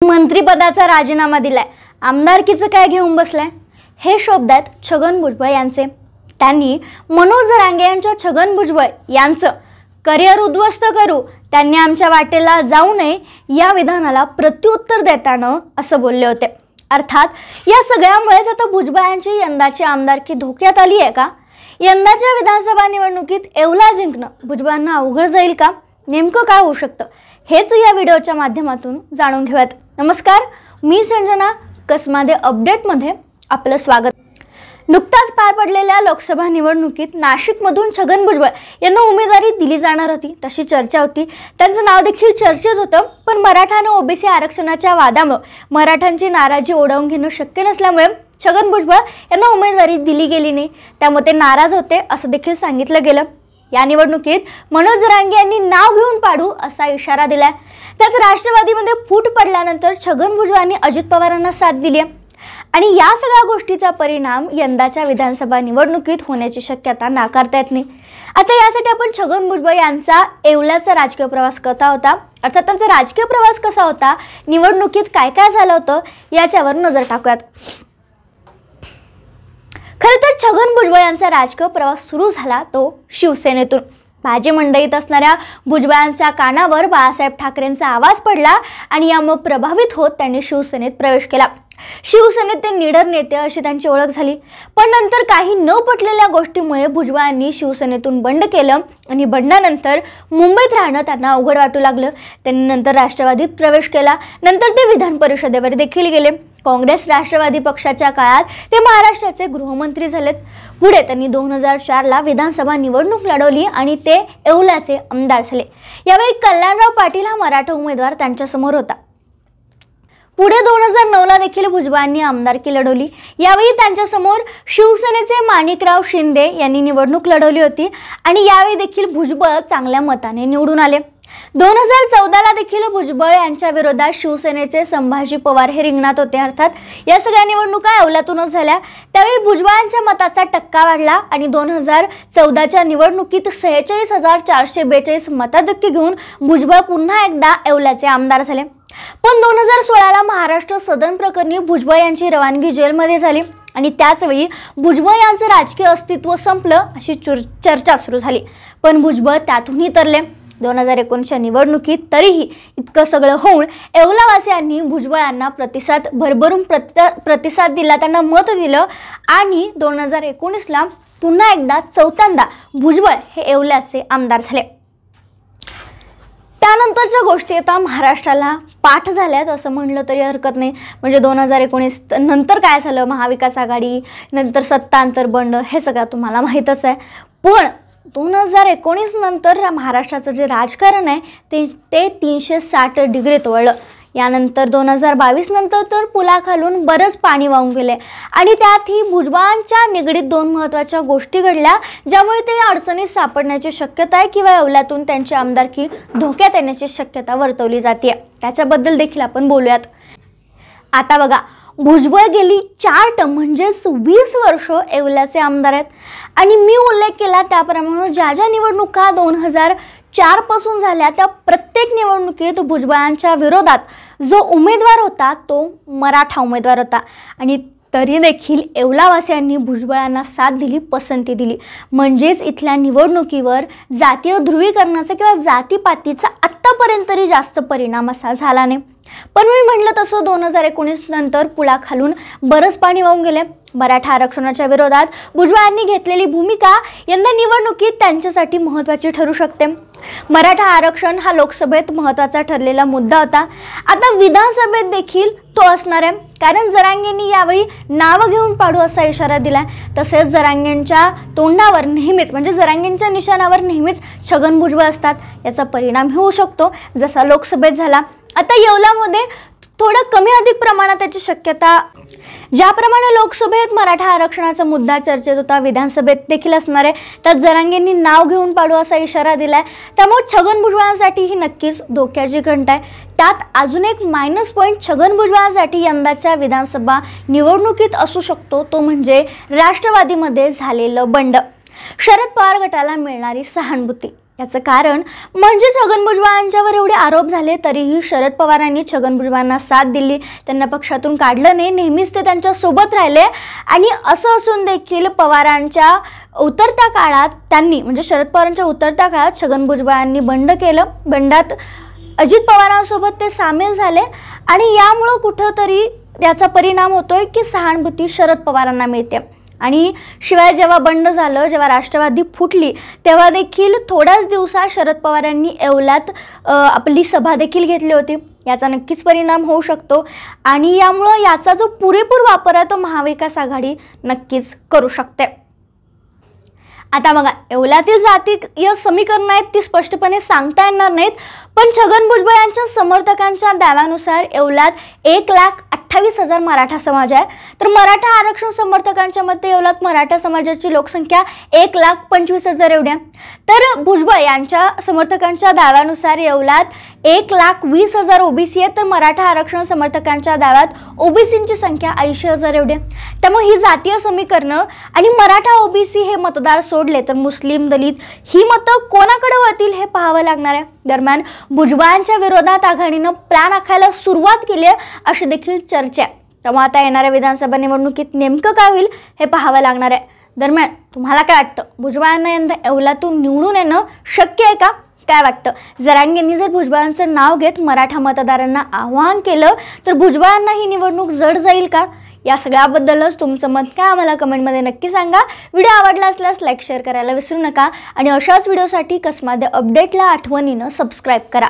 मंत्रिपदाचा राजीनामा दिलाय, आमदारकीचं काय घेऊन बसलाय, हे शब्द आहेत छगन भुजबळ यांचे। त्यांनी मनोज जरांगे यांच्या छगन भुजबळ यांचं करिअर उद्ध्वस्त करू, त्यांनी आमच्या वाटेला जाऊ नये या विधानाला प्रत्युत्तर देताना असं बोलले होते। अर्थात या सगळ्यामुळेच आता भुजबळ यांची यंदाची आमदारकी धोक्यात आली आहे का? यंदाच्या विधानसभा निवडणुकीत येवला जिंकणं भुजबळांना अवघड जाईल का? नेमकं काय होऊ शकतं हेच या व्हिडिओच्या माध्यमातून जाणून घेऊयात। नमस्कार, मी संजना, कसमादे अपडेटमध्ये आपलं स्वागत। नुकताच पार पडलेल्या लोकसभा निवडणुकीत नाशिकमधून छगन भुजबळ यांना उमेदवारी दिली जाणार होती, तशी चर्चा होती। त्यांचं नाव देखील चर्चेत होतं, पण मराठा आणि ओबीसी आरक्षणाच्या वादामुळे मराठ्यांची नाराजी ओढावून घेणं शक्य नसल्यामुळे छगन भुजबळ यांना उमेदवारी दिली गेली नाही, त्यामुळे ते नाराज होते असं देखील सांगितलं गेलं। या निवडणुकीत मनोज जरांगे यांनी नाव घेऊन पाडू असा इशारा दिलाय। त्यात राष्ट्रवादीमध्ये फूट पडल्यानंतर छगन भुजबळांनी अजित पवारांना साथ दिली आहे आणि या सगळ्या गोष्टीचा परिणाम यंदाच्या विधानसभा निवडणुकीत होण्याची शक्यता नाकारता येत नाही। आता यासाठी आपण छगन भुजबळ यांचा येवल्याचा राजकीय प्रवास कसा होता, अर्थात त्यांचा राजकीय प्रवास कसा होता, निवडणुकीत काय काय झालं होतं याच्यावर नजर टाकूयात। खरं तर छगन भुजबळ यांचा राजकीय प्रवास सुरू झाला तो शिवसेनेतून। भाजी मंडईत असणाऱ्या भुजबळांच्या कानावर बाळासाहेब ठाकरेंचा आवाज पडला आणि यामुळे प्रभावित होत त्यांनी शिवसेनेत प्रवेश केला। शिवसेनेत ते निडर नेते अशी त्यांची ओळख झाली, पण नंतर काही न पटलेल्या गोष्टीमुळे भुजबळांनी शिवसेनेतून बंड केलं आणि बंडानंतर मुंबईत राहणं त्यांना अवघड वाटू लागलं। त्यांनी नंतर राष्ट्रवादीत प्रवेश केला, नंतर ते विधान परिषदेवर देखील गेले। काँग्रेस राष्ट्रवादी पक्षाच्या काळात ते महाराष्ट्राचे गृहमंत्री झालेत। पुढे त्यांनी 2004ला विधानसभा निवडणूक लढवली आणि ते येवल्याचे आमदार झाले। यावेळी कल्याणराव पाटील हा मराठा उमेदवार त्यांच्या समोर होता। पुढे 2009ला देखील भुजबळांनी आमदारकी लढवली। यावेळी त्यांच्या समोर शिवसेनेचे माणिकराव शिंदे यांनी निवडणूक लढवली होती आणि यावेळी देखील भुजबळ चांगल्या मताने निवडून आले। 2014ला देखील भुजबळ यांच्या विरोधात शिवसेनेचे संभाजी पवार हे रिंगणात होते। अर्थात या सगळ्या निवडणुका येवल्यातूनच झाल्या। त्यावेळी भुजबळांच्या मताचा टक्का वाढला आणि 2014च्या निवडणुकीत 46,442 मताधिक्य घेऊन भुजबळ पुन्हा एकदा येवल्याचे आमदार झाले। पण 2016ला महाराष्ट्र सदन प्रकरणी भुजबळ यांची रवानगी जेलमध्ये झाली आणि त्याच वेळी भुजबळ यांचं राजकीय अस्तित्व संपलं अशी चर्चा सुरू झाली, पण भुजबळ त्यातूनही तरले। 2019च्या निवडणुकीत तरीही इतकं सगळं होऊन येवलावासियांनी भुजबळांना भरभरून प्रतिसाद दिला, त्यांना मत दिलं आणि 2019ला पुन्हा एकदा चौथ्यांदा भुजबळ हे येवल्याचे आमदार झाले। त्यानंतरच्या गोष्टी आता महाराष्ट्राला पाठ झाल्यात असं म्हणलं तरी हरकत नाही। म्हणजे 2019 नंतर काय झालं, महाविकास आघाडी नंतर सत्तांतर बंड हे सगळं तुम्हाला माहीतच आहे। पण 2019 नंतर महाराष्ट्राचं जे राजकारण आहे ते 360 डिग्रीत वळलं। यानंतर 2022 नंतर तर पुलाखालून बरंच पाणी वाहून गेले आणि त्यातही भुजबळांच्या निगडीत 2 महत्त्वाच्या गोष्टी घडल्या, ज्यामुळे ते अडचणीत सापडण्याची शक्यता आहे किंवा येवल्यातून त्यांची आमदारकी धोक्यात येण्याची शक्यता वर्तवली जाते। त्याच्याबद्दल देखील आपण बोलूयात। आता बघा, भुजबळ गेली 4 टर्म म्हणजेच 20 वर्ष येवल्याचे आमदार आहेत आणि मी उल्लेख केला त्याप्रमाणे ज्या ज्या निवडणुका 2004 पासून झाल्या त्या प्रत्येक निवडणुकीत भुजबळांच्या विरोधात जो उमेदवार होता तो मराठा उमेदवार होता आणि तरी देखील येवलावासियांनी भुजबळांना साथ दिली, पसंती दिली। म्हणजेच इथल्या निवडणुकीवर जातीय ध्रुवीकरणाचा किंवा जातीपातीचा आत्तापर्यंत तरी जास्त परिणाम असा झाला नाही। पण मी म्हटलं तसं 2019 नंतर पुलाखालून बरंच पाणी वाहून गेले। मराठा आरक्षणाच्या विरोधात भुजबळांनी घेतलेली भूमिका यंदा निवडणुकीत त्यांच्यासाठी महत्त्वाची ठरू शकते। मराठा आरक्षण हा लोकसभेत महत्त्वाचा ठरलेला मुद्दा होता, आता विधानसभेत देखील तो असणार आहे, कारण जरांगेंनी यावेळी नाव घेऊन पाडू असा इशारा दिला। तसेच जरांगेंच्या तोंडावर नेहमीच म्हणजे जरांगेंच्या निशाणावर नेहमीच छगन भुजबळ असतात, याचा परिणाम होऊ शकतो जसा लोकसभेत झाला। आता येवल्यामध्ये थोडं कमी अधिक प्रमाणात त्याची शक्यता, ज्याप्रमाणे लोकसभेत मराठा आरक्षणाचा मुद्दा चर्चेत होता विधानसभेत देखील असणार आहे। त्यात जरांगेंनी नाव घेऊन पाडू असा इशारा दिलाय, त्यामुळे छगन भुजबळांसाठी ही नक्कीच धोक्याची घंटा आहे। त्यात अजून एक मायनस पॉईंट छगन भुजबळांसाठी यंदाच्या विधानसभा निवडणुकीत असू शकतो, तो म्हणजे राष्ट्रवादीमध्ये झालेलं बंड, शरद पवार गटाला मिळणारी सहानुभूती। याचं कारण म्हणजे छगन भुजबळांच्यावर एवढे आरोप झाले तरीही शरद पवारांनी छगन भुजबळांना साथ दिली, त्यांना पक्षातून काढलं नाही, नेहमीच ते त्यांच्यासोबत राहिले. आणि असं असून देखील पवारांच्या उतरत्या काळात त्यांनी म्हणजे शरद पवारांच्या उतरत्या काळात छगन भुजबळांनी बंड केलं. बंडात अजित पवारांसोबत ते सामील झाले आणि यामुळं कुठंतरी याचा परिणाम होतोय की सहानुभूती शरद पवारांना मिळते. आणि शिवाय जेव्हा बंड झालं, जेव्हा राष्ट्रवादी फुटली, तेव्हा देखील थोड्याच दिवसात शरद पवारांनी येवल्यात आपली सभा देखील घेतली होती. याचा नक्कीच परिणाम होऊ शकतो आणि यामुळं याचा जो पुरेपूर वापर आहे तो महाविकास आघाडी नक्कीच करू शकते. आता बघा, येवल्यातील जातीय समीकरण आहेत ती स्पष्टपणे सांगता येणार नाहीत, पण छगन भुजबळ यांच्या समर्थकांच्या दाव्यानुसार येवल्यात 1,28,000 मराठा समाज आहे. तर मराठा आरक्षण समर्थकांच्या मते येवल्यात मराठा समाजाची लोकसंख्या 1,25,000 एवढी आहे. तर भुजबळ यांच्या समर्थकांच्या दाव्यानुसार येवल्यात 1,20,000 ओबीसी आहे, तर मराठा आरक्षण समर्थकांच्या दाव्यात ओबीसींची संख्या 80,000 एवढी आहे. त्यामुळे ही जातीय समीकरणं आणि मराठा ओबीसी हे मतदार सोडले तर मुस्लिम दलित ही मतं कोणाकडे वळतील हे पाहावं लागणार आहे. दरम्यान भुजबळांच्या विरोधात आघाडीनं प्लॅन आखायला सुरुवात केली आहे अशी देखील चर्चा आहे. त्यामुळे आता येणाऱ्या विधानसभा निवडणुकीत नेमकं काय होईल हे पाहावं लागणार आहे. दरम्यान तुम्हाला काय वाटतं, भुजबळांना यंदा येवल्यातून निवडून येणं शक्य आहे का? काय वाटतं? जरांगेंनी जर भुजबळांचं नाव घेत मराठा मतदारांना आवाहन केलं तर भुजबळांना ही निवडणूक जड जाईल का? या सगळ्याबद्दलच तुमचं मत काय आम्हाला कमेंटमध्ये नक्की सांगा. व्हिडिओ आवडला असल्यास लाईक शेअर करायला विसरू नका आणि अशाच व्हिडिओसाठी कसमाद्य अपडेटला आठवणीनं सबस्क्राईब करा.